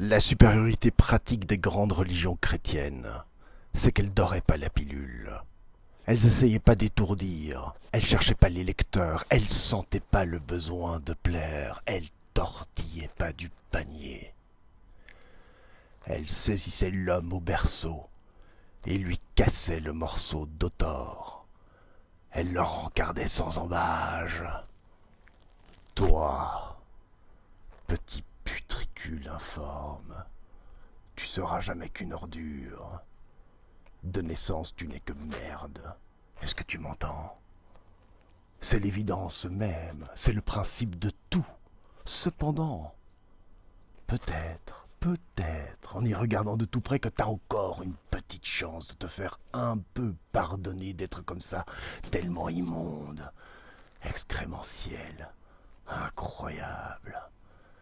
La supériorité pratique des grandes religions chrétiennes, c'est qu'elles doraient pas la pilule. Elles essayaient pas d'étourdir, elles cherchaient pas les lecteurs, elles sentaient pas le besoin de plaire, elles tortillaient pas du panier. Elles saisissaient l'homme au berceau et lui cassaient le morceau d'autor. Elles le rencardaient sans embâge. Toi, petit putricule informe, tu seras jamais qu'une ordure. De naissance, tu n'es que merde. Est-ce que tu m'entends? C'est l'évidence même, c'est le principe de tout. Cependant, peut-être, en y regardant de tout près, que t'as encore une petite chance de te faire un peu pardonner d'être comme ça, tellement immonde, excrémentiel, incroyable.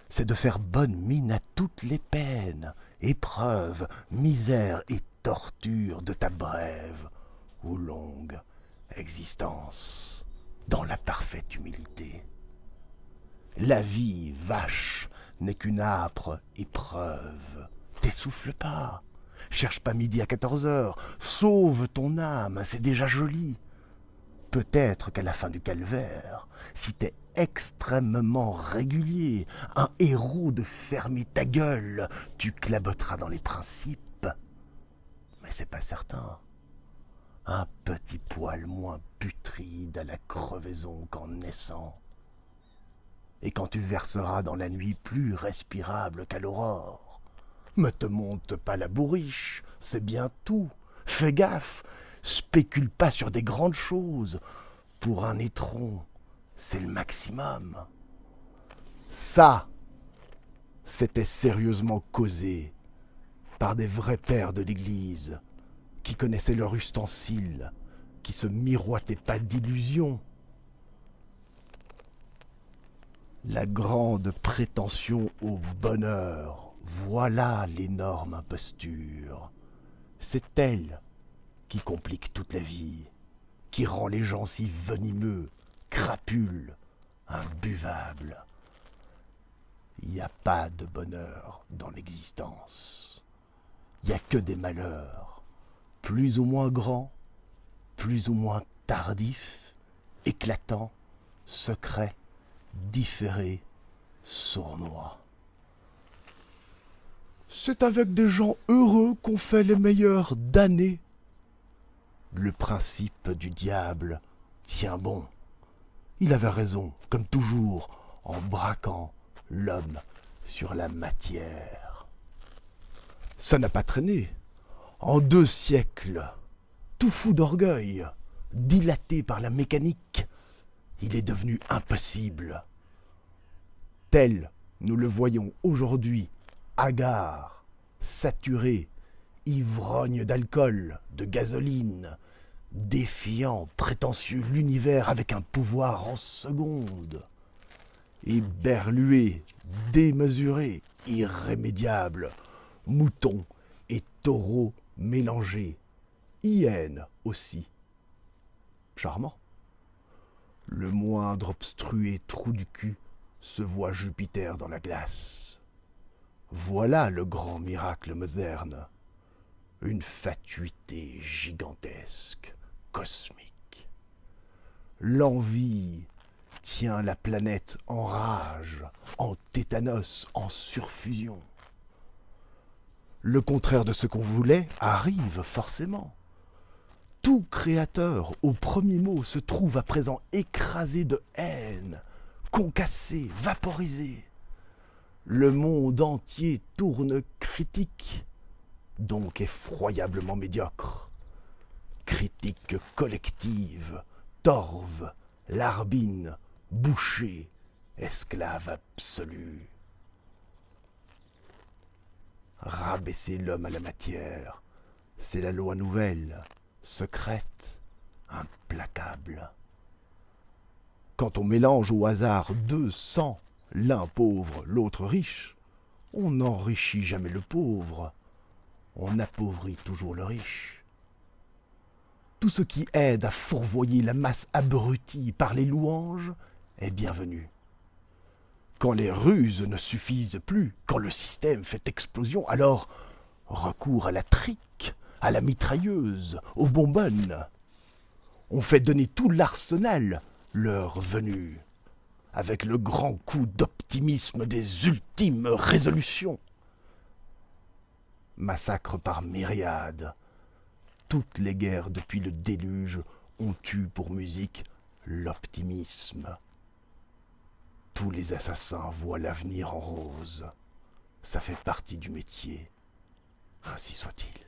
C'est de faire bonne mine à toutes les peines, épreuves, misères et tortures de ta brève ou longue existence, dans la parfaite humilité. La vie, vache, n'est qu'une âpre épreuve. T'essouffle pas. Cherche pas midi à 14 heures. Sauve ton âme, c'est déjà joli. Peut-être qu'à la fin du calvaire, si t'es extrêmement régulier, un héros de fermer ta gueule, tu claboteras dans les principes. Mais c'est pas certain. Un petit poil moins putride à la crevaison qu'en naissant. Et quand tu verseras dans la nuit plus respirable qu'à l'aurore. Me te monte pas la bourriche, c'est bien tout. Fais gaffe, spécule pas sur des grandes choses. Pour un étron, c'est le maximum. Ça, c'était sérieusement causé par des vrais pères de l'Église qui connaissaient leur ustensile, qui se miroitaient pas d'illusions. La grande prétention au bonheur, voilà l'énorme imposture. C'est elle qui complique toute la vie, qui rend les gens si venimeux, crapules, imbuvables. Il n'y a pas de bonheur dans l'existence. Il n'y a que des malheurs, plus ou moins grands, plus ou moins tardifs, éclatants, secrets, différés, sournois. C'est avec des gens heureux qu'on fait les meilleures damnés. Le principe du diable tient bon. Il avait raison, comme toujours, en braquant l'homme sur la matière. Ça n'a pas traîné. En 2 siècles, tout fou d'orgueil, dilaté par la mécanique, il est devenu impossible. Tel nous le voyons aujourd'hui, hagard, saturé, ivrogne d'alcool, de gasoline, défiant, prétentieux l'univers avec un pouvoir en seconde, éberlué, démesuré, irrémédiable, mouton et taureau mélangés, hyène aussi. Charmant. Le moindre obstrué trou du cul se voit Jupiter dans la glace. Voilà le grand miracle moderne. Une fatuité gigantesque, cosmique. L'envie tient la planète en rage, en tétanos, en surfusion. Le contraire de ce qu'on voulait arrive forcément. Tout créateur, au premier mot, se trouve à présent écrasé de haine, concassé, vaporisé. Le monde entier tourne critique, donc effroyablement médiocre. Critique collective, torve, larbine, boucher, esclave absolu. Rabaisser l'homme à la matière, c'est la loi nouvelle, secrète, implacable. Quand on mélange au hasard 2 sangs, l'un pauvre, l'autre riche, on n'enrichit jamais le pauvre, on appauvrit toujours le riche. Tout ce qui aide à fourvoyer la masse abrutie par les louanges est bienvenu. Quand les ruses ne suffisent plus, quand le système fait explosion, alors recours à la trique, à la mitrailleuse, aux bonbonnes. On fait donner tout l'arsenal l'heure venue, avec le grand coup d'optimisme des ultimes résolutions. Massacre par myriades, toutes les guerres depuis le déluge ont eu pour musique l'optimisme. Tous les assassins voient l'avenir en rose. Ça fait partie du métier. Ainsi soit-il.